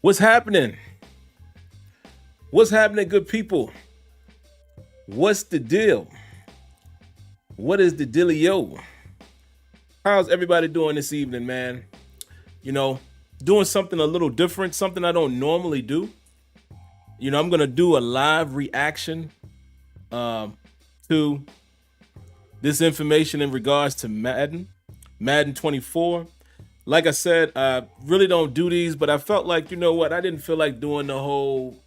What's happening? What's happening, good people? What's the deal? What is the dealio? How's everybody doing this evening, man? You know, doing something a little different, something I don't normally do. You know, I'm gonna do a live reaction to this information in regards to Madden 24. Like I said, I really don't do these, but I felt like, you know what, I didn't feel like doing the whole,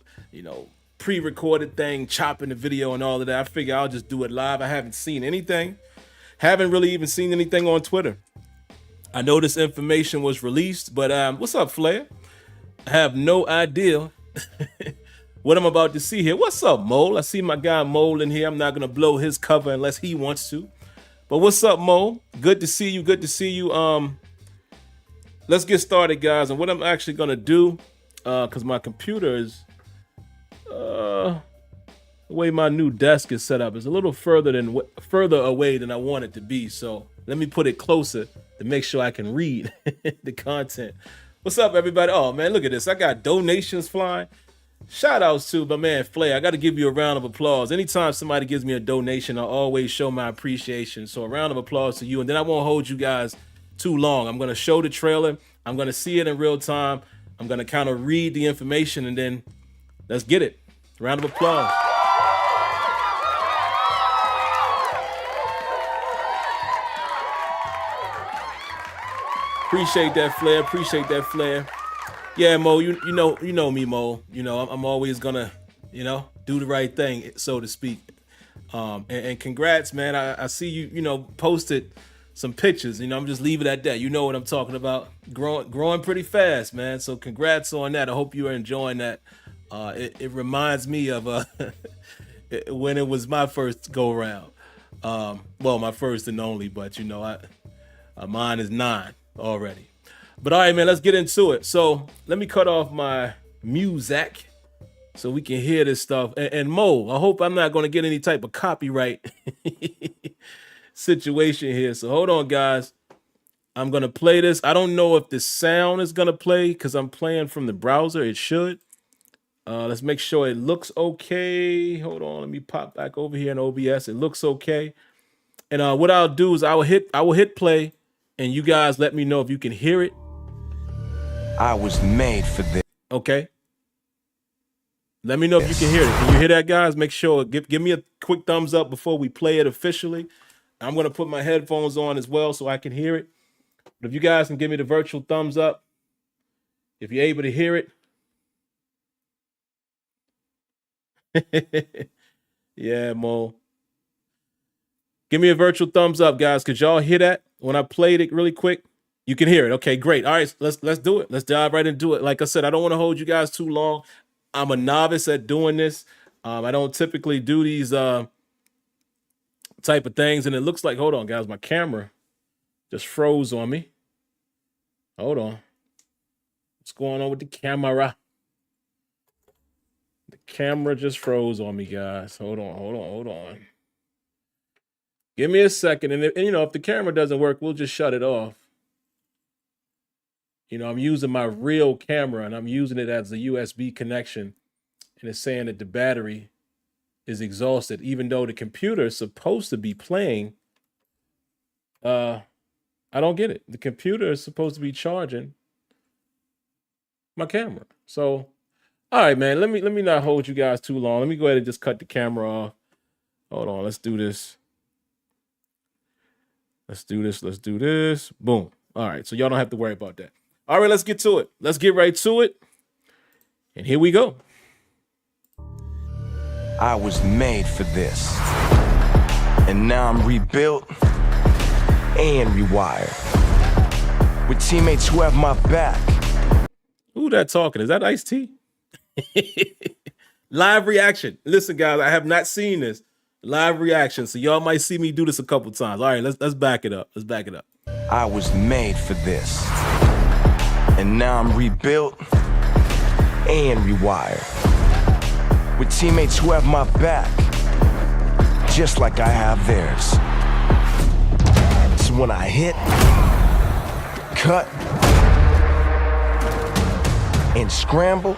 pre-recorded thing, chopping the video and all of that. I figure I'll just do it live. I haven't seen anything. Haven't really even seen anything on Twitter. I know this information was released, but what's up, Flair? I have no idea what I'm about to see here. What's up, Mole? I see my guy Mole in here. I'm not gonna blow his cover unless he wants to. But what's up, Mole? Good to see you. Good to see you. Let's get started, guys. And what I'm actually gonna do, because my computer is the way my new desk is set up is a little further away than I want it to be. So let me put it closer to make sure I can read the content. What's up, everybody? Oh man, look at this. I got donations flying. Shout outs to my man Flair. I got to give you a round of applause. Anytime somebody gives me a donation, I always show my appreciation. So a round of applause to you. And then I won't hold you guys too long. I'm going to show the trailer. I'm going to see it in real time. I'm going to kind of read the information and then let's get it. Round of applause. Appreciate that, Flair. Appreciate that, Flair. Yeah, Mo, you know me, Mo. You know, I'm always gonna, do the right thing, so to speak. And congrats, man. I see you, posted some pictures. I'm just leave it at that. You know what I'm talking about. Growing pretty fast, man. So congrats on that. I hope you are enjoying that. It reminds me of when it was my first go around. Well, my first and only, but mine is 9 already. But all right, man, let's get into it. So let me cut off my music so we can hear this stuff. And Mo, I hope I'm not going to get any type of copyright situation here. So hold on, guys. I'm going to play this. I don't know if the sound is going to play because I'm playing from the browser. It should. Let's make sure it looks okay. Hold on. Let me pop back over here in OBS. It looks okay. And what I'll do is I will hit play and you guys let me know if you can hear it. I was made for this. Okay. Let me know if you can hear it. Can you hear that, guys? Make sure, give me a quick thumbs up before we play it officially. I'm going to put my headphones on as well so I can hear it. But if you guys can give me the virtual thumbs up, if you're able to hear it. Yeah, Mo. Give me a virtual thumbs up, guys. Could y'all hear that when I played it really quick? You can hear it. Okay, great. All right, let's do it. Let's dive right into it. Like I said, I don't want to hold you guys too long. I'm a novice at doing this. I don't typically do these type of things. And it looks like, hold on, guys, my camera just froze on me. Hold on. What's going on with the camera? The camera just froze on me, guys. Hold on. Give me a second. And if the camera doesn't work, we'll just shut it off. I'm using my real camera and I'm using it as a USB connection. And it's saying that the battery is exhausted, even though the computer is supposed to be playing. I don't get it. The computer is supposed to be charging my camera. So, all right, man, let me not hold you guys too long. Let me go ahead and just cut the camera off. Hold on. Let's do this. Let's do this. Boom. All right. So y'all don't have to worry about that. All right, let's get to it. Let's get right to it. And here we go. I was made for this. And now I'm rebuilt and rewired. With teammates who have my back. Who that talking? Is that Ice-T? Live reaction. Listen, guys, I have not seen this. Live reaction. So y'all might see me do this a couple times. All right, let's back it up. I was made for this. And now I'm rebuilt and rewired. With teammates who have my back, just like I have theirs. So when I hit, cut, and scramble,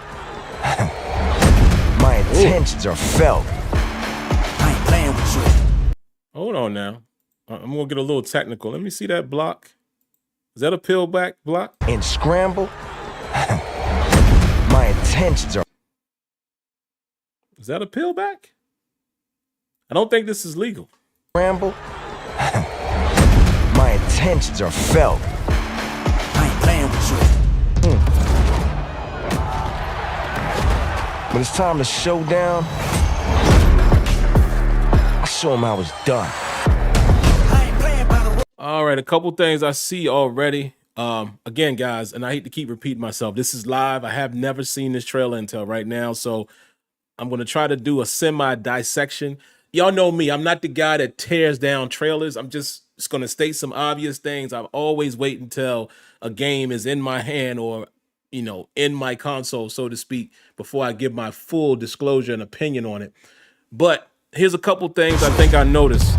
my intentions are felt. I ain't playing with you. Hold on now. I'm gonna get a little technical. Let me see that block. Is that a peel back block? And scramble, my intentions are. Is that a peel back? I don't think this is legal. Scramble, my intentions are felt. I ain't playing with you. When it's time to show down, I show him I was done. All right, a couple things I see already. Again, guys, and I hate to keep repeating myself. This is live. I have never seen this trailer until right now, so I'm going to try to do a semi-dissection. Y'all know me. I'm not the guy that tears down trailers. I'm just going to state some obvious things. I always wait until a game is in my hand or, you know, in my console, so to speak, before I give my full disclosure and opinion on it. But here's a couple things I think I noticed.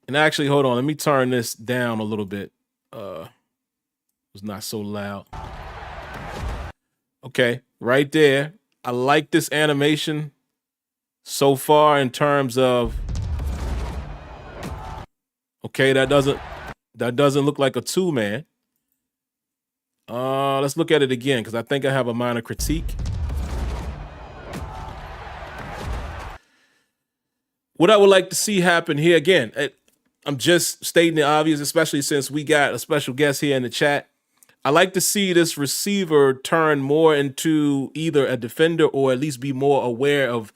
And actually, hold on. Let me turn this down a little bit. It's not so loud. Okay, right there. I like this animation so far in terms of. Okay, that doesn't look like a two-man. Let's look at it again because I think I have a minor critique. What I would like to see happen here again. I'm just stating the obvious, especially since we got a special guest here in the chat. I like to see this receiver turn more into either a defender or at least be more aware of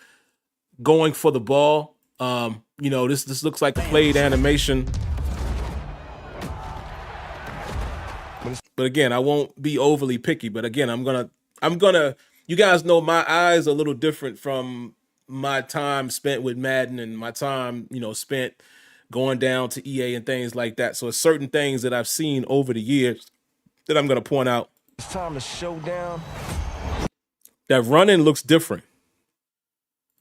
going for the ball. You know, this looks like a played animation. But again, I won't be overly picky. But again, I'm gonna. You guys know my eyes are a little different from my time spent with Madden and my time, you know, spent going down to EA and things like that. So it's certain things that I've seen over the years that I'm going to point out. It's time to show down. That running looks different.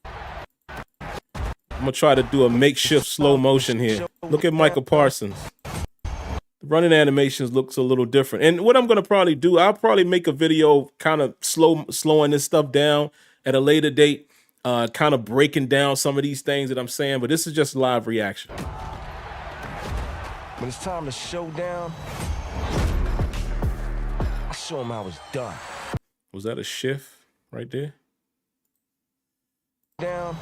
I'm going to try to do a makeshift slow motion here. Look at Michael Parsons. The running animations looks a little different. And what I'm going to probably do, I'll probably make a video kind of slowing this stuff down at a later date, kind of breaking down some of these things that I'm saying. But this is just live reaction. When it's time to show down, I show him I was done. Was that a shift right there? Down.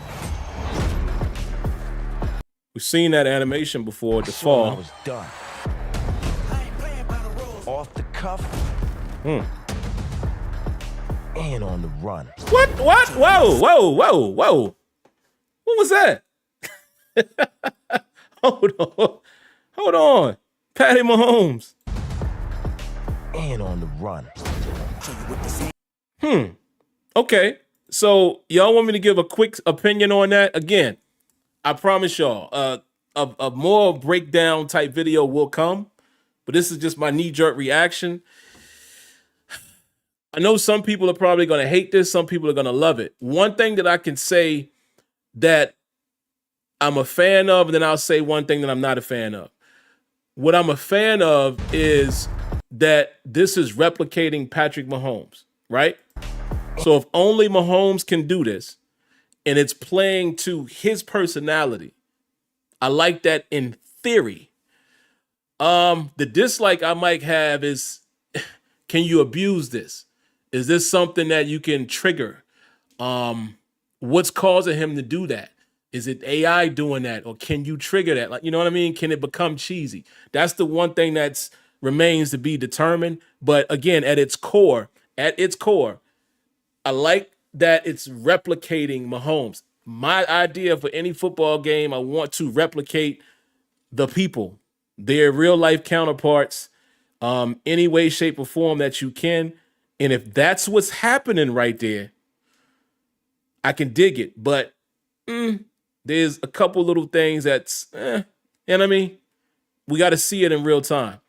We've seen that animation before, the fall. I was done. Off the cuff. And on the run. What? Whoa. What was that? Hold on. Patty Mahomes. And on the run. Okay. So y'all want me to give a quick opinion on that? Again, I promise y'all, a more breakdown type video will come, but this is just my knee-jerk reaction. I know some people are probably going to hate this. Some people are going to love it. One thing that I can say that I'm a fan of, and then I'll say one thing that I'm not a fan of. What I'm a fan of is that this is replicating Patrick Mahomes, right? So if only Mahomes can do this, and it's playing to his personality, I like that in theory. The dislike I might have is, can you abuse this? Is this something that you can trigger? What's causing him to do that? Is it AI doing that? Or can you trigger that? Like, you know what I mean? Can it become cheesy? That's the one thing that's remains to be determined. But again, at its core, I like that it's replicating Mahomes. My idea for any football game, I want to replicate the people, their real life counterparts, any way, shape, or form that you can. And if that's what's happening right there, I can dig it. But there's a couple little things that's, you know what I mean? We got to see it in real time.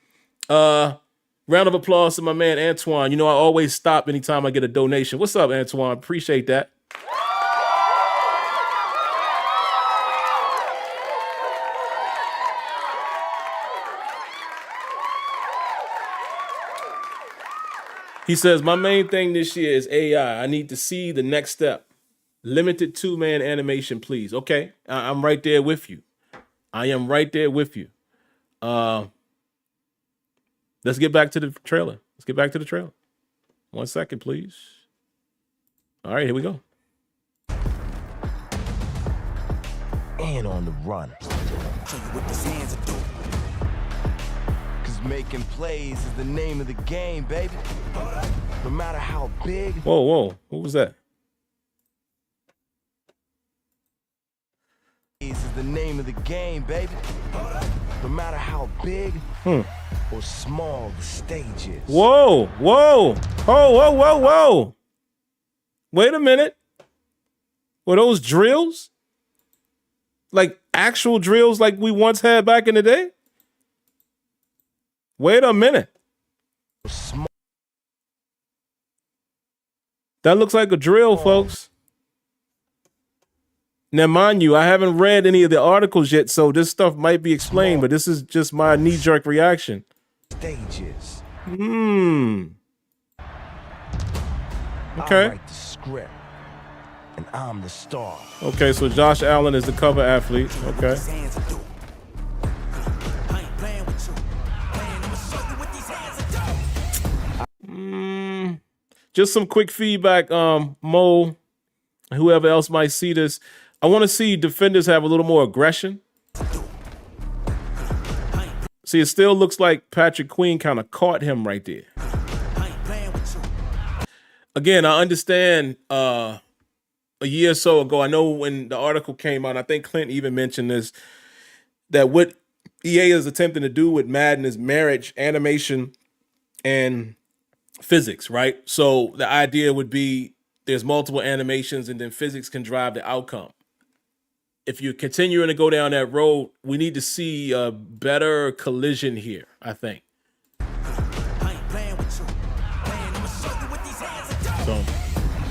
Round of applause to my man, Antoine. You know, I always stop anytime I get a donation. What's up, Antoine? Appreciate that. He says, my main thing this year is AI. I need to see the next step. Limited 2-man animation, please. Okay, I'm right there with you. I am right there with you. Let's get back to the trailer. Let's get back to the trailer. 1 second, please. All right, here we go. And on the run. Show you what these hands are doing. Cause making plays is the name of the game, baby. No matter how big. Whoa, whoa. What was that? Is the name of the game, baby. No matter how big or small the stage is. Whoa, whoa. Oh, whoa, whoa, whoa. Wait a minute. Were those drills? Like actual drills like we once had back in the day? Wait a minute. That looks like a drill, folks. Now, mind you, I haven't read any of the articles yet, so this stuff might be explained, but this is just my knee-jerk reaction. Stages. Okay. I write the script, and I'm the star. Okay, so Josh Allen is the cover athlete. Okay. These hands are doing. I ain't playing with you. I'ma show you what these hands are doing. Just some quick feedback, Mo, whoever else might see this. I want to see defenders have a little more aggression. See, it still looks like Patrick Queen kind of caught him right there. I ain't playing with you. Again, I understand a year or so ago, I know when the article came out, I think Clint even mentioned this, that what EA is attempting to do with Madden is marriage, animation, and physics, right? So the idea would be there's multiple animations and then physics can drive the outcome. If you're continuing to go down that road, we need to see a better collision here, I think. I ain't playing with you. I'ma show you what these hands are doing. So,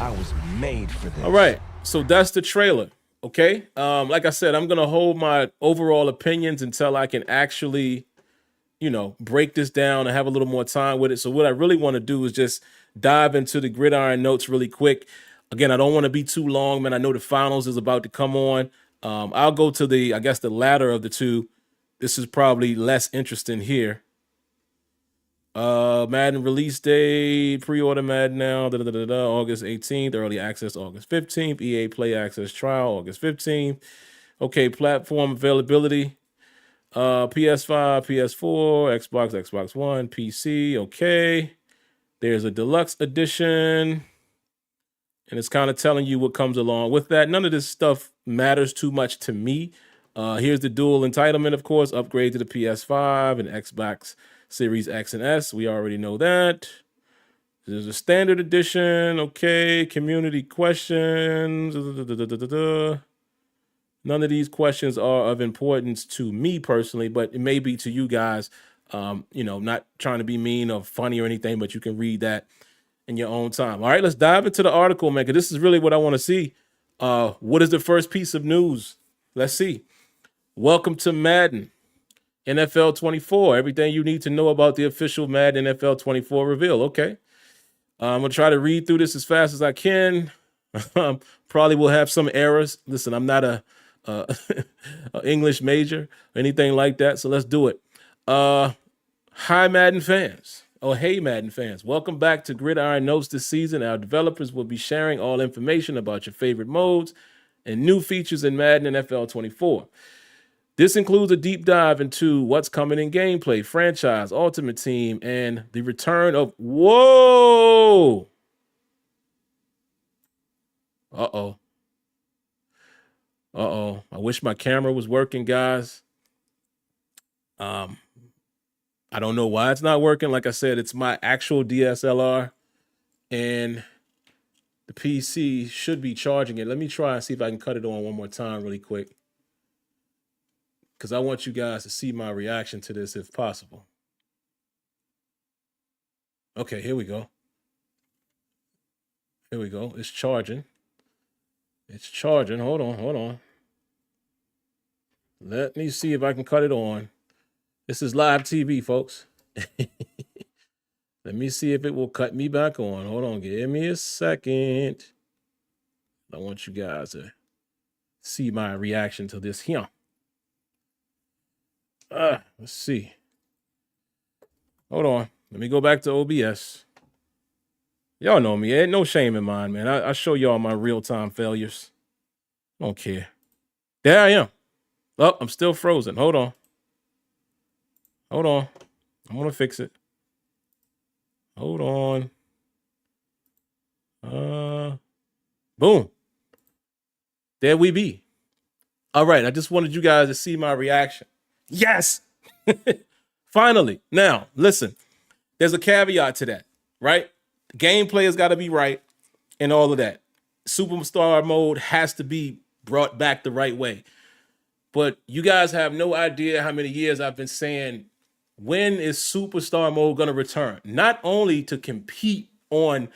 I was made for this. all right. So that's the trailer. Okay. Like I said, I'm going to hold my overall opinions until I can actually, break this down and have a little more time with it. So what I really want to do is just dive into the gridiron notes really quick. Again, I don't want to be too long, man. I know the finals is about to come on. I'll go to the latter of the two. This is probably less interesting here. Madden release date, pre-order Madden now, August 18th, early access August 15th, EA Play Access trial August 15th. Okay, platform availability, PS5, PS4, Xbox, Xbox One, PC, okay. There's a deluxe edition, and it's kind of telling you what comes along with that. None of this stuff matters too much to me. Here's the dual entitlement, of course, upgrade to the PS5 and Xbox Series X and S. We already know that. There's a standard edition. Okay. Community questions. None of these questions are of importance to me personally, but it may be to you guys. Not trying to be mean or funny or anything, but you can read that in your own time. All right, let's dive into the article, man, because this is really what I want to see. What is the first piece of news? Let's see. Welcome to Madden NFL 24. Everything you need to know about the official Madden NFL 24 reveal. Okay. I'm going to try to read through this as fast as I can. Probably will have some errors. Listen, I'm not a English major or anything like that, so let's do it. Hi, Madden fans. Oh, hey, Madden fans. Welcome back to Gridiron Notes this season. Our developers will be sharing all information about your favorite modes and new features in Madden NFL 24. This includes a deep dive into what's coming in gameplay, franchise, ultimate team, and the return of... Whoa! Uh-oh. I wish my camera was working, guys. I don't know why it's not working. Like I said, it's my actual DSLR, and the PC should be charging it. Let me try and see if I can cut it on one more time really quick, because I want you guys to see my reaction to this if possible. Okay, here we go. Here we go. It's charging. It's charging. Hold on. Let me see if I can cut it on. This is live TV, folks. Let me see if it will cut me back on. Hold on, give me a second. I want you guys to see my reaction to this here. Let's see. Hold on. Let me go back to OBS. Y'all know me. Ain't no shame in mine, man. I show y'all my real-time failures. Don't care. There I am. Oh, I'm still frozen. Hold on. Hold on. I'm going to fix it. Hold on. Boom. There we be. All right. I just wanted you guys to see my reaction. Yes. Finally. Now, listen, there's a caveat to that, right? Gameplay has got to be right and all of that. Superstar mode has to be brought back the right way. But you guys have no idea how many years I've been saying, when is superstar mode going to return? Not only to compete on,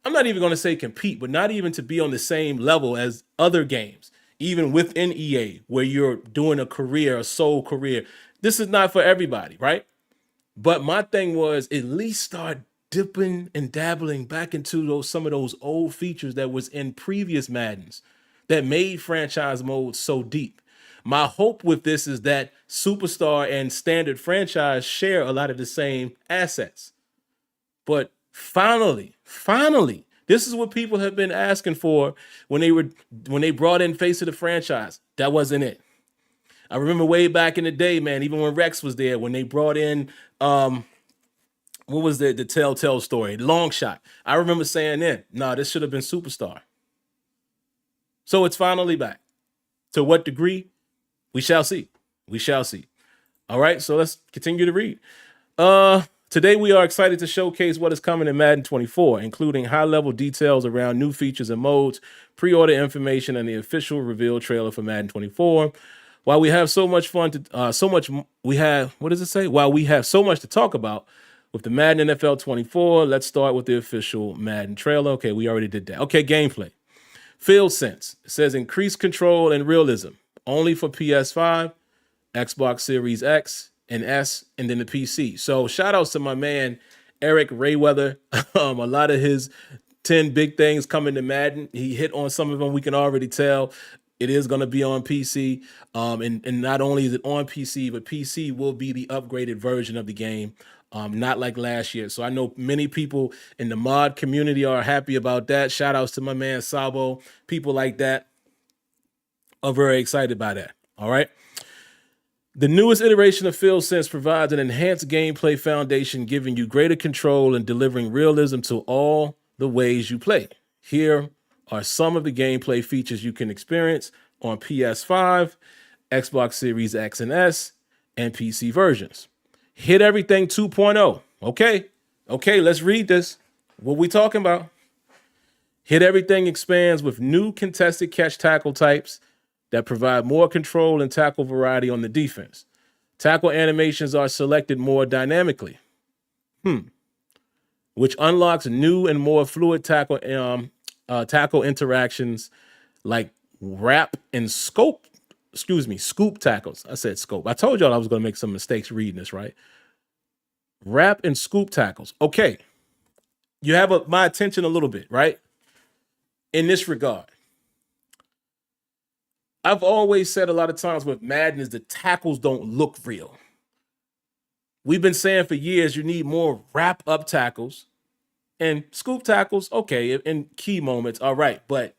I'm not even going to say compete, but not even to be on the same level as other games, even within EA, where you're doing a career, a sole career. This is not for everybody, right? But my thing was at least start dipping and dabbling back into some of those old features that was in previous Maddens that made franchise mode so deep. My hope with this is that Superstar and Standard Franchise share a lot of the same assets. But finally, this is what people have been asking for when they brought in Face of the Franchise. That wasn't it. I remember way back in the day, man, even when Rex was there, when they brought in what was the Telltale story? Long Shot. I remember saying then, nah, this should have been Superstar. So it's finally back. To what degree? We shall see. We shall see. All right, so let's continue to read. Today we are excited to showcase what is coming in Madden 24, including high-level details around new features and modes, pre-order information, and the official reveal trailer for Madden 24. While we have so much fun to, While we have so much to talk about with the Madden NFL 24, let's start with the official Madden trailer. Okay, we already did that. Okay, gameplay. Field sense. It says increased control and realism. Only for PS5, Xbox Series X and S, and then the PC. So shout outs to my man, Eric Rayweather. A lot of his 10 big things coming to Madden. He hit on some of them. We can already tell it is going to be on PC. And not only is it on PC, but PC will be the upgraded version of the game. Not like last year. So I know many people in the mod community are happy about that. Shout outs to my man, Sabo. People like that are very excited by that. All right. The newest iteration of Field Sense provides an enhanced gameplay foundation, giving you greater control and delivering realism to all the ways you play. Here are some of the gameplay features you can experience on PS5, Xbox Series X and S, and PC versions. Hit everything 2.0. Okay, let's read this. What we talking about? Hit everything expands with new contested catch tackle types that provide more control and tackle variety on the defense. Tackle animations are selected more dynamically, which unlocks new and more fluid tackle interactions like wrap and scoop tackles. I said scope. I told y'all I was going to make some mistakes reading this, right? Wrap and scoop tackles. Okay. You have my attention a little bit, right? In this regard. I've always said a lot of times with Madden is the tackles don't look real. We've been saying for years you need more wrap up tackles and scoop tackles. Okay, in key moments, all right, but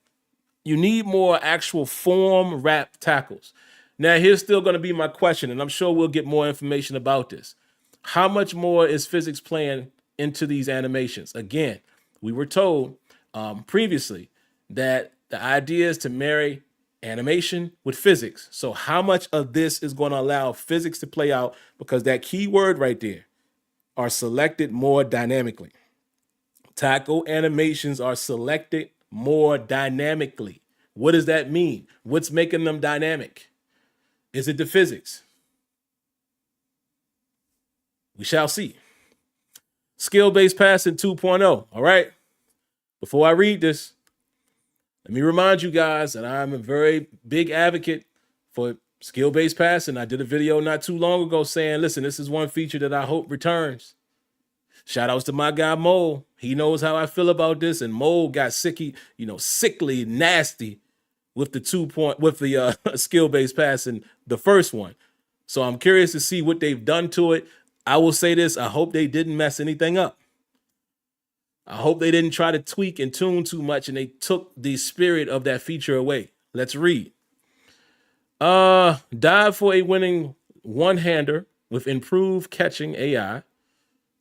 you need more actual form wrap tackles. Now, here's still going to be my question, and I'm sure we'll get more information about this. How much more is physics playing into these animations? Again, we were told previously that the idea is to marry animation with physics. So how much of this is going to allow physics to play out? Because that key word right there are selected more dynamically. Tackle animations are selected more dynamically. What does that mean? What's making them dynamic? Is it the physics? We shall see. Skill-based passing 2.0. All right. Before I read this, let me remind you guys that I'm a very big advocate for skill-based passing. I did a video not too long ago saying, listen, this is one feature that I hope returns. Shout outs to my guy Mo. He knows how I feel about this, and Mo got sickly, nasty with the 2 point with the skill-based passing, the first one. So I'm curious to see what they've done to it. I will say this: I hope they didn't mess anything up. I hope they didn't try to tweak and tune too much, and they took the spirit of that feature away. Let's read. Dive for a winning one-hander with improved catching AI.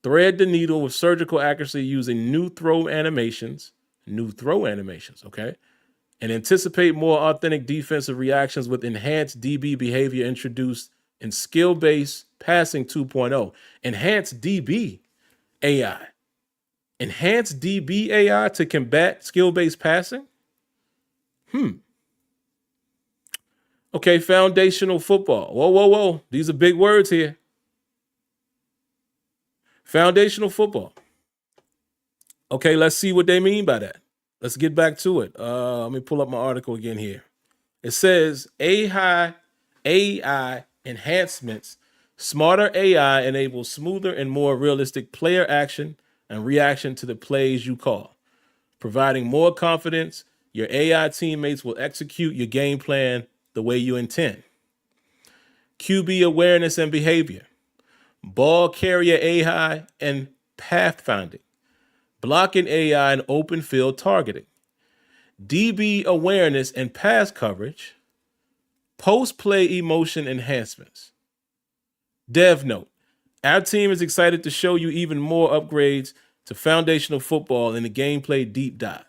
Thread the needle with surgical accuracy using new throw animations, okay? And anticipate more authentic defensive reactions with enhanced DB behavior introduced in skill-based passing 2.0. Enhanced DB AI. Enhanced DB AI to combat skill-based passing? Okay, foundational football. Whoa. These are big words here. Foundational football. Okay, let's see what they mean by that. Let's get back to it. Let me pull up my article again here. It says AI enhancements. Smarter AI enables smoother and more realistic player action and reaction to the plays you call. Providing more confidence, your AI teammates will execute your game plan the way you intend. QB awareness and behavior. Ball carrier AI and pathfinding. Blocking AI and open field targeting. DB awareness and pass coverage. Post-play emotion enhancements. Dev note. Our team is excited to show you even more upgrades to foundational football in the gameplay deep dive.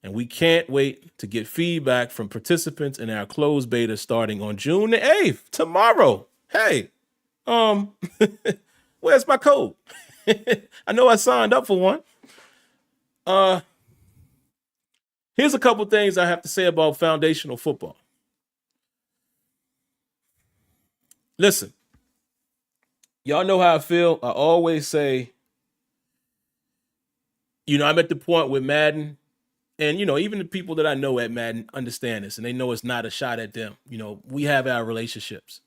And we can't wait to get feedback from participants in our closed beta starting on June the 8th, tomorrow. Hey, where's my code? I know I signed up for one. Here's a couple things I have to say about foundational football. Listen, y'all know how I feel. I always say, I'm at the point with Madden. And, even the people that I know at Madden understand this, and they know it's not a shot at them. We have our relationships.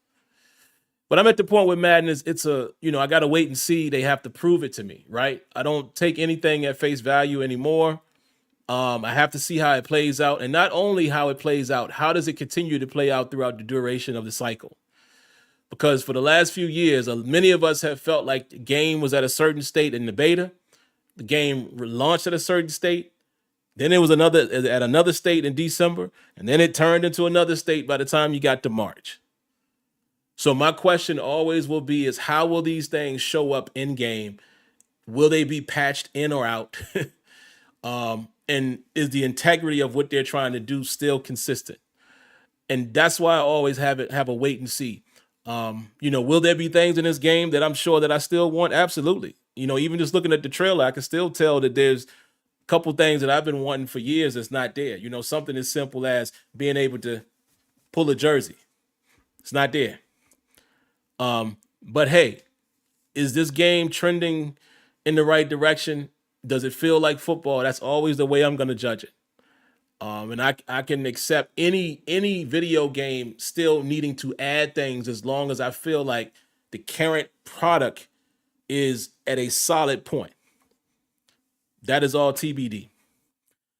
But I'm at the point with Madden I got to wait and see. They have to prove it to me, right? I don't take anything at face value anymore. I have to see how it plays out. And not only how it plays out, how does it continue to play out throughout the duration of the cycle? Because for the last few years, many of us have felt like the game was at a certain state in the beta. The game launched at a certain state. Then it was at another state in December, and then it turned into another state by the time you got to March. So my question always will be is how will these things show up in game? Will they be patched in or out? And is the integrity of what they're trying to do still consistent? And that's why I always have a wait and see. Will there be things in this game that I'm sure that I still want? Absolutely. Even just looking at the trailer, I can still tell that there's couple things that I've been wanting for years that's not there. Something as simple as being able to pull a jersey. It's not there. But hey, is this game trending in the right direction? Does it feel like football? That's always the way I'm going to judge it. And I can accept any video game still needing to add things as long as I feel like the current product is at a solid point. That is all TBD.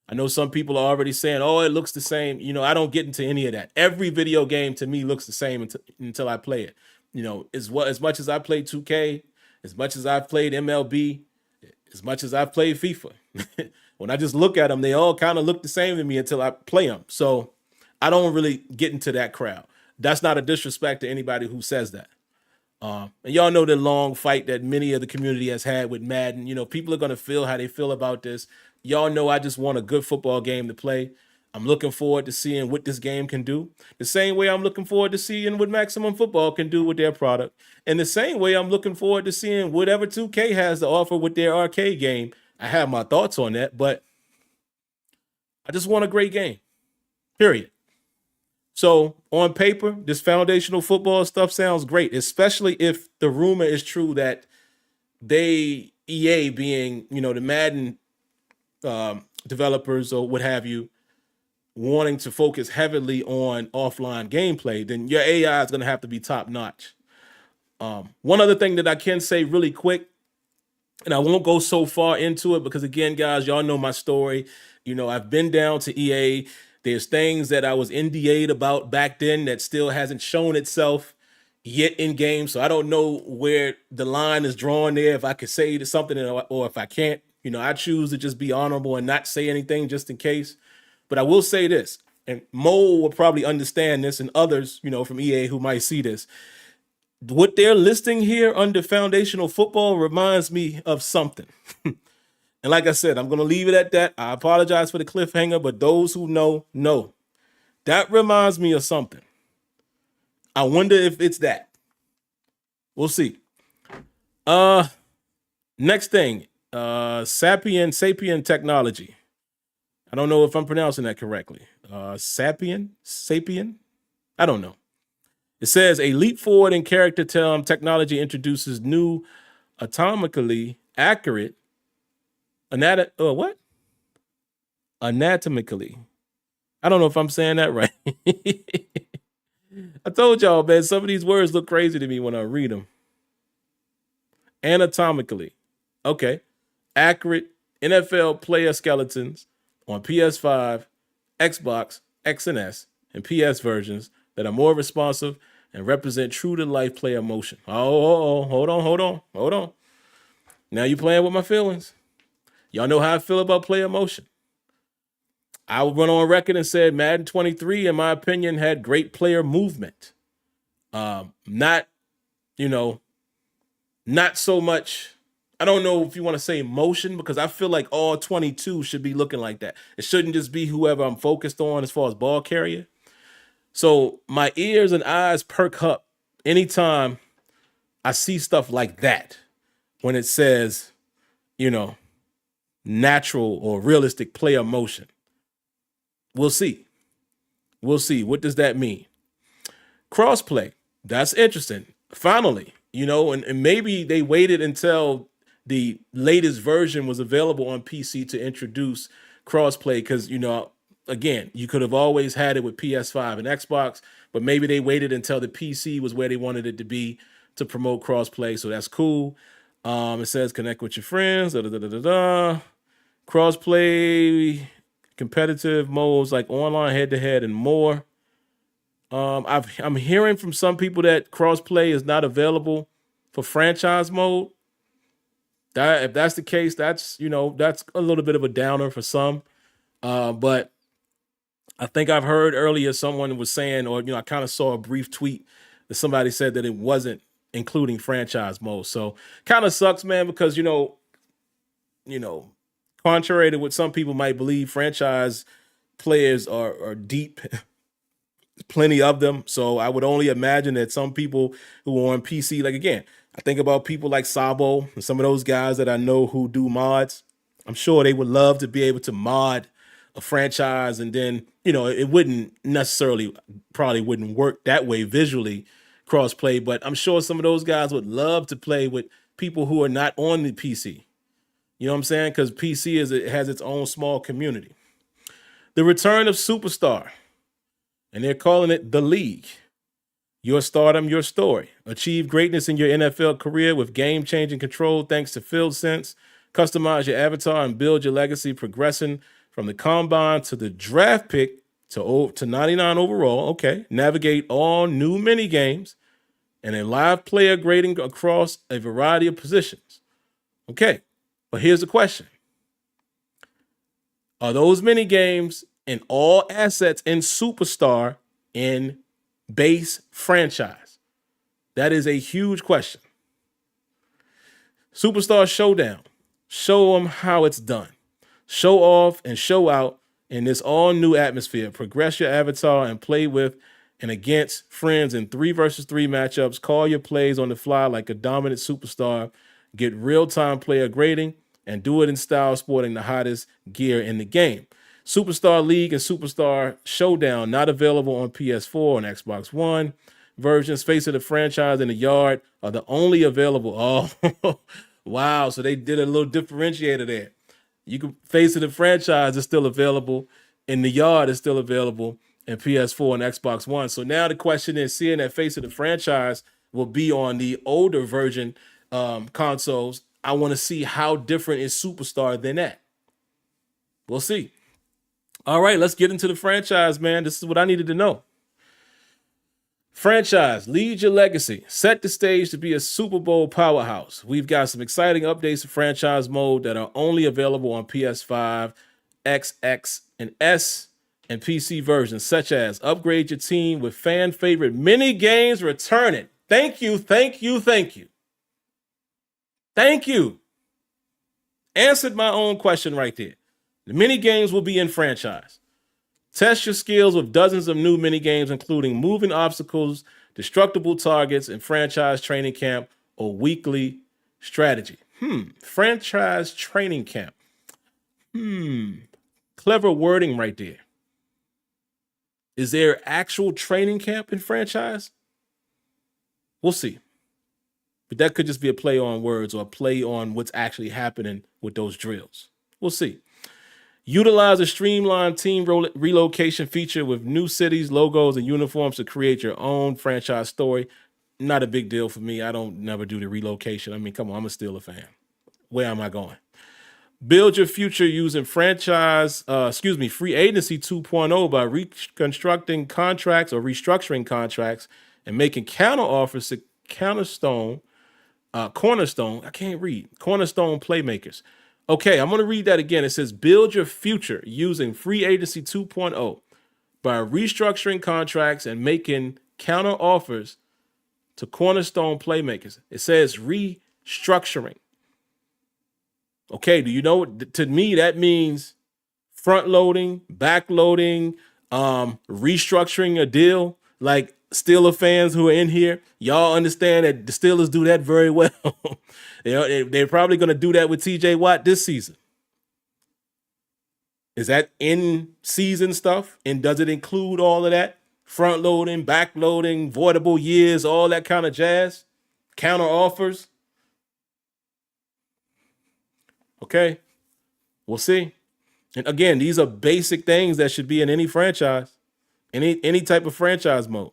I know some people are already saying, oh, it looks the same. I don't get into any of that. Every video game to me looks the same until I play it. As much as I played 2K, as much as I've played MLB, as much as I've played FIFA. When I just look at them, they all kind of look the same to me until I play them. So I don't really get into that crowd. That's not a disrespect to anybody who says that. And y'all know the long fight that many of the community has had with Madden. People are going to feel how they feel about this. Y'all know I just want a good football game to play. I'm looking forward to seeing what this game can do. The same way I'm looking forward to seeing what Maximum Football can do with their product. And the same way I'm looking forward to seeing whatever 2K has to offer with their arcade game. I have my thoughts on that, but I just want a great game. Period. So on paper, this foundational football stuff sounds great, especially if the rumor is true that EA being, the Madden developers or what have you, wanting to focus heavily on offline gameplay, then your AI is going to have to be top notch. One other thing that I can say really quick, And I won't go so far into it because, again, guys, y'all know my story. I've been down to EA. There's things that I was NDA'd about back then that still hasn't shown itself yet in game. So I don't know where the line is drawn there, if I could say something or if I can't. I choose to just be honorable and not say anything just in case. But I will say this, and Mo will probably understand this, and others, from EA who might see this. What they're listing here under foundational football reminds me of something. And like I said, I'm going to leave it at that. I apologize for the cliffhanger, but those who know. That reminds me of something. I wonder if it's that. We'll see. Next thing, Sapien technology. I don't know if I'm pronouncing that correctly. Sapien? I don't know. It says a leap forward in character technology introduces new anatomically accurate anatomically. I don't know if I'm saying that right. I told y'all, man, some of these words look crazy to me when I read them. Anatomically. Okay. Accurate NFL player skeletons on PS5, Xbox, X and S, and PS versions that are more responsive and represent true-to-life player motion. Oh, hold on. Now you playing with my feelings. Y'all know how I feel about player motion. I went on record and said Madden 23, in my opinion, had great player movement. Not so much. I don't know if you want to say motion, because I feel like all 22 should be looking like that. It shouldn't just be whoever I'm focused on as far as ball carrier. So my ears and eyes perk up anytime I see stuff like that when it says, natural or realistic player motion. We'll see. What does that mean? Crossplay. That's interesting. Finally, and maybe they waited until the latest version was available on PC to introduce crossplay because, again, you could have always had it with PS5 and Xbox, but maybe they waited until the PC was where they wanted it to be to promote crossplay. So that's cool. It says connect with your friends. Crossplay, competitive modes like online head-to-head and more. I'm hearing from some people that crossplay is not available for franchise mode. If that's the case, that's a little bit of a downer for some. But I think I've heard earlier someone was saying, or I kind of saw a brief tweet that somebody said that it wasn't including franchise mode. So kind of sucks, man, because contrary to what some people might believe, franchise players are deep. Plenty of them. So I would only imagine that some people who are on PC, like, again, I think about people like Sabo and some of those guys that I know who do mods. I'm sure they would love to be able to mod a franchise, and then, it wouldn't necessarily, probably wouldn't work that way visually, crossplay, but I'm sure some of those guys would love to play with people who are not on the PC. You know what I'm saying? Because PC has its own small community. The return of Superstar, and they're calling it The League. Your stardom, your story. Achieve greatness in your NFL career with game-changing control thanks to Field Sense. Customize your avatar and build your legacy, progressing from the combine to the draft pick to 99 overall. Okay. Navigate all new mini games and a live player grading across a variety of positions. Okay. But here's the question. Are those mini games and all assets in Superstar in base franchise? That is a huge question. Superstar Showdown. Show them how it's done. Show off and show out in this all-new atmosphere. Progress your avatar and play with and against friends in 3 versus 3 matchups. Call your plays on the fly like a dominant superstar. Get real-time player grading and do it in style sporting the hottest gear in the game. Superstar League and Superstar Showdown not available on PS4 and Xbox One versions. Face of the franchise in the yard are the only available. Oh, wow. So they did a little differentiator there. You can face of the franchise is still available. In the yard is still available in PS4 and Xbox One. So now the question is, seeing that face of the franchise will be on the older version consoles, I want to see how different is Superstar than that. We'll see. All right, let's get into the franchise, man. This is what I needed to know. Franchise, lead your legacy. Set the stage to be a Super Bowl powerhouse. We've got some exciting updates to franchise mode that are only available on PS5, XX, and S, and PC versions, such as upgrade your team with fan favorite mini games returning. Thank you, thank you, thank you. Thank you. Answered my own question right there. The mini games will be in franchise. Test your skills with dozens of new mini games, including moving obstacles, destructible targets, and franchise training camp or weekly strategy. Franchise training camp. Clever wording right there. Is there actual training camp in franchise? We'll see. But that could just be a play on words or a play on what's actually happening with those drills. We'll see. Utilize a streamlined team relocation feature with new cities, logos, and uniforms to create your own franchise story. Not a big deal for me. I don't never do the relocation. I mean, come on, I'm a Steelers fan. Where am I going? Build your future using free agency 2.0 by reconstructing contracts or restructuring contracts and making counter offers to cornerstone playmakers. Okay, I'm going to read that again. It says build your future using free agency 2.0 by restructuring contracts and making counter offers to cornerstone playmakers. It says restructuring. Okay, do you know, to me, that means front loading, back loading, restructuring a deal. Like Steelers fans who are in here, y'all understand that the Steelers do that very well. They're probably going to do that with TJ Watt this season. Is that in season stuff? And does it include all of that? Front loading, back loading, voidable years, all that kind of jazz? Counter offers? Okay, we'll see. And again, these are basic things that should be in any franchise, any type of franchise mode.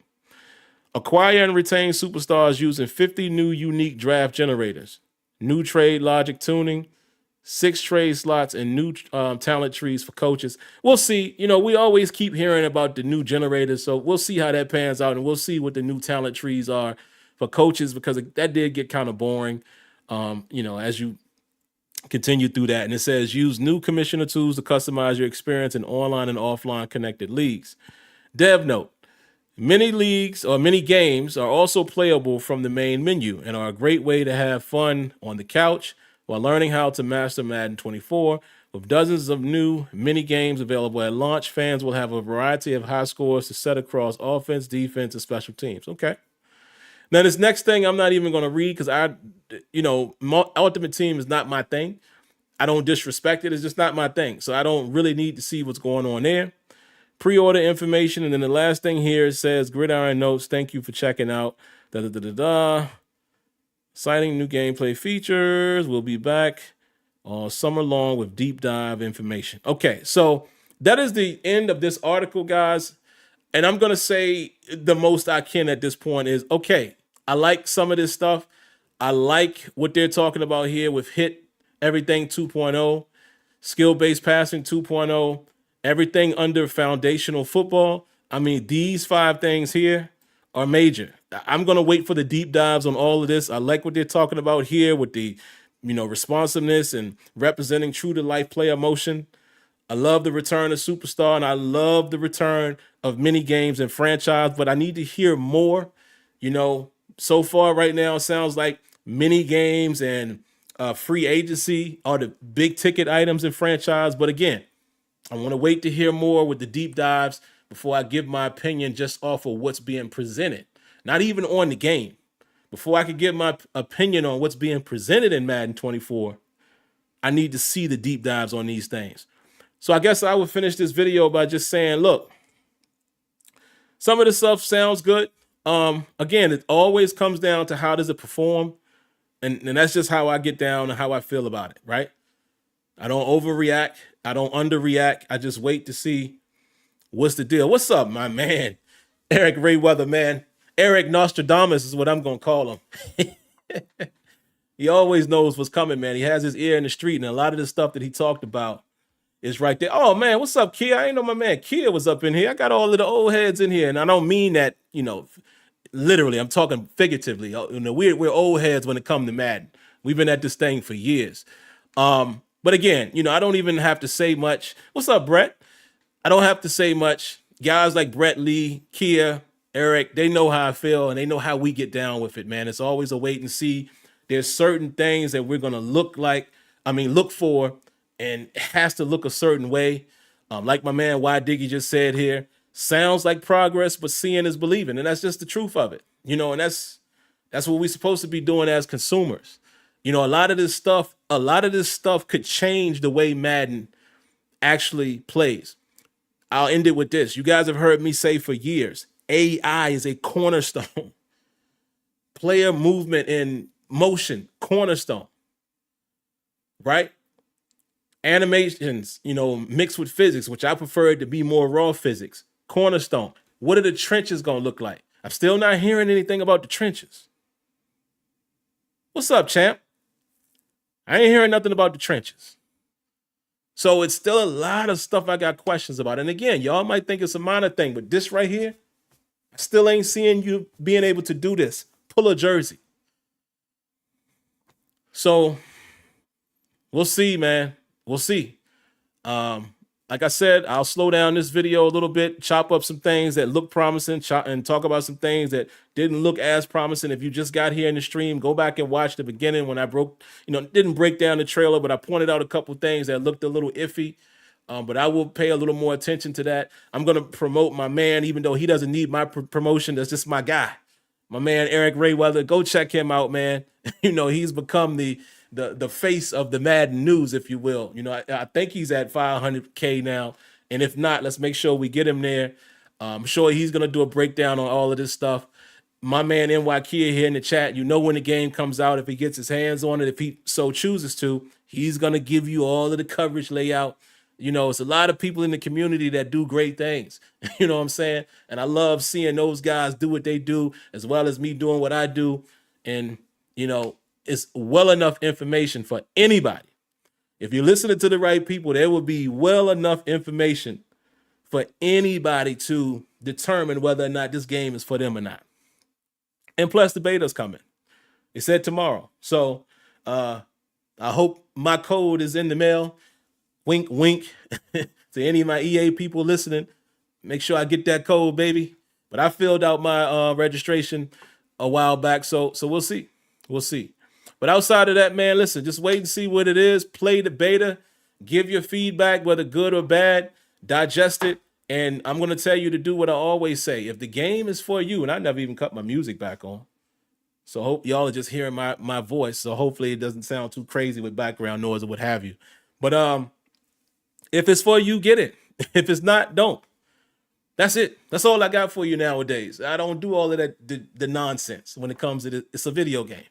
Acquire and retain superstars using 50 new unique draft generators, new trade logic tuning, 6 trade slots, and new talent trees for coaches. We'll see. You know, we always keep hearing about the new generators, so we'll see how that pans out, and we'll see what the new talent trees are for coaches, because that did get kind of boring, as you continue through that. And it says use new commissioner tools to customize your experience in online and offline connected leagues. Dev note, many leagues or many games are also playable from the main menu and are a great way to have fun on the couch while learning how to master Madden 24. With dozens of new mini games available at launch, fans will have a variety of high scores to set across offense, defense, and special teams. Okay. Now, this next thing I'm not even going to read because Ultimate Team is not my thing. I don't disrespect it. It's just not my thing. So I don't really need to see what's going on there. Pre-order information. And then the last thing here, it says Gridiron Notes. Thank you for checking out. Citing new gameplay features. We'll be back all summer long with deep dive information. Okay, so that is the end of this article, guys. And I'm going to say the most I can at this point is, okay, I like some of this stuff. I like what they're talking about here with Hit Everything 2.0, Skill-Based Passing 2.0, everything under foundational football. I mean, these 5 things here are major. I'm going to wait for the deep dives on all of this. I like what they're talking about here with the, responsiveness and representing true-to-life player motion. I love the return of Superstar, and I love the return of mini games and franchise, but I need to hear more. So far right now, it sounds like mini games and free agency are the big ticket items in franchise. But again, I want to wait to hear more with the deep dives before I give my opinion just off of what's being presented. Not even on the game. Before I can give my opinion on what's being presented in Madden 24, I need to see the deep dives on these things. So I guess I would finish this video by just saying, look, some of the stuff sounds good. Again, it always comes down to how does it perform. And that's just how I get down and how I feel about it, right? I don't overreact. I don't underreact. I just wait to see what's the deal. What's up, my man? Eric Rayweather, man. Eric Nostradamus is what I'm going to call him. He always knows what's coming, man. He has his ear in the street, and a lot of the stuff that he talked about is right there. Oh man, what's up, Kia? I ain't know my man Kia was up in here. I got all of the old heads in here, and I don't mean that, literally. I'm talking figuratively. We're old heads when it comes to Madden. We've been at this thing for years. But again, I don't even have to say much. What's up, Brett? I don't have to say much. Guys like Brett Lee, Kia, Eric, they know how I feel, and they know how we get down with it, man. It's always a wait and see. There's certain things that we're gonna look for, and it has to look a certain way. Like my man Y Diggy just said here, sounds like progress, but seeing is believing, and that's just the truth of it. And that's what we're supposed to be doing as consumers. A lot of this stuff could change the way Madden actually plays. I'll end it with this. You guys have heard me say for years, AI is a cornerstone. Player movement and motion, cornerstone. Right? Animations, mixed with physics, which I prefer to be more raw physics. Cornerstone. What are the trenches going to look like? I'm still not hearing anything about the trenches. What's up, champ? I ain't hearing nothing about the trenches. So it's still a lot of stuff I got questions about. And again, y'all might think it's a minor thing, but this right here, I still ain't seeing you being able to do this. Pull a jersey. So we'll see, man. We'll see. Like I said, I'll slow down this video a little bit, chop up some things that look promising, and talk about some things that didn't look as promising. If you just got here in the stream, go back and watch the beginning when I didn't break down the trailer, but I pointed out a couple things that looked a little iffy. But I will pay a little more attention to that. I'm going to promote my man, even though he doesn't need my promotion. That's just my guy. My man, Eric Rayweather. Go check him out, man. He's become the face of the Madden news, if you will. I think he's at 500K now. And if not, let's make sure we get him there. I'm sure he's going to do a breakdown on all of this stuff. My man, NY Kia here in the chat, when the game comes out, if he gets his hands on it, if he so chooses to, he's going to give you all of the coverage layout. It's a lot of people in the community that do great things. You know what I'm saying? And I love seeing those guys do what they do, as well as me doing what I do. And, it's well enough information for anybody. If you're listening to the right people, there will be well enough information for anybody to determine whether or not this game is for them or not. And plus the beta's coming. It said tomorrow. So I hope my code is in the mail. Wink, wink to any of my EA people listening. Make sure I get that code, baby. But I filled out my registration a while back. So we'll see. We'll see. But outside of that, man, listen, just wait and see what it is. Play the beta. Give your feedback, whether good or bad. Digest it. And I'm going to tell you to do what I always say. If the game is for you, and I never even cut my music back on. So hope y'all are just hearing my voice. So hopefully it doesn't sound too crazy with background noise or what have you. But if it's for you, get it. If it's not, don't. That's it. That's all I got for you nowadays. I don't do all of that the nonsense when it comes to it's a video game.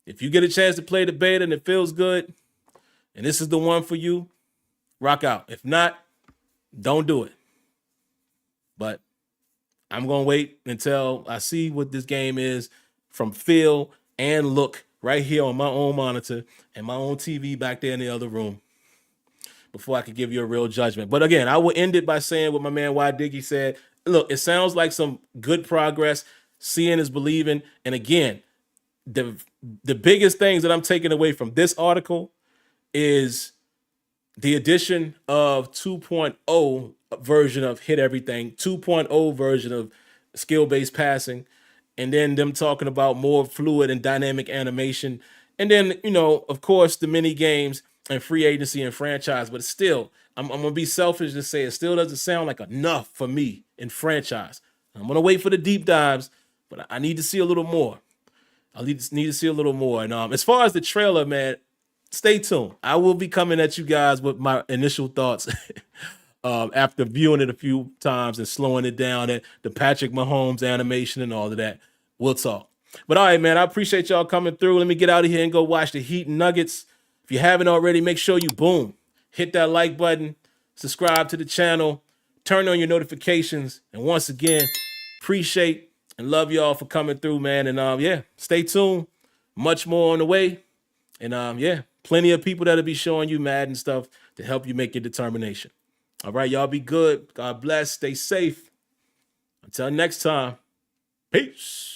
If you get a chance to play the beta and it feels good, and this is the one for you, rock out. If not, don't do it. But I'm going to wait until I see what this game is from feel and look right here on my own monitor and my own TV back there in the other room before I could give you a real judgment. But again, I will end it by saying what my man Y Diggy said. Look, it sounds like some good progress. Seeing is believing. And again, the biggest things that I'm taking away from this article is the addition of 2.0 version of hit everything, 2.0 version of skill-based passing, and then them talking about more fluid and dynamic animation. And then, of course, the mini games and free agency and franchise. But still, I'm going to be selfish and say it still doesn't sound like enough for me in franchise. I'm going to wait for the deep dives, but I need to see a little more. I need to see a little more. And as far as the trailer, man, stay tuned. I will be coming at you guys with my initial thoughts after viewing it a few times and slowing it down at the Patrick Mahomes animation and all of that. We'll talk. But all right, man, I appreciate y'all coming through. Let me get out of here and go watch the Heat and Nuggets. If you haven't already, make sure you, hit that like button, subscribe to the channel, turn on your notifications. And once again, appreciate and love y'all for coming through, man. And stay tuned. Much more on the way. And yeah, plenty of people that'll be showing you Madden stuff to help you make your determination. All right, y'all be good. God bless. Stay safe. Until next time. Peace.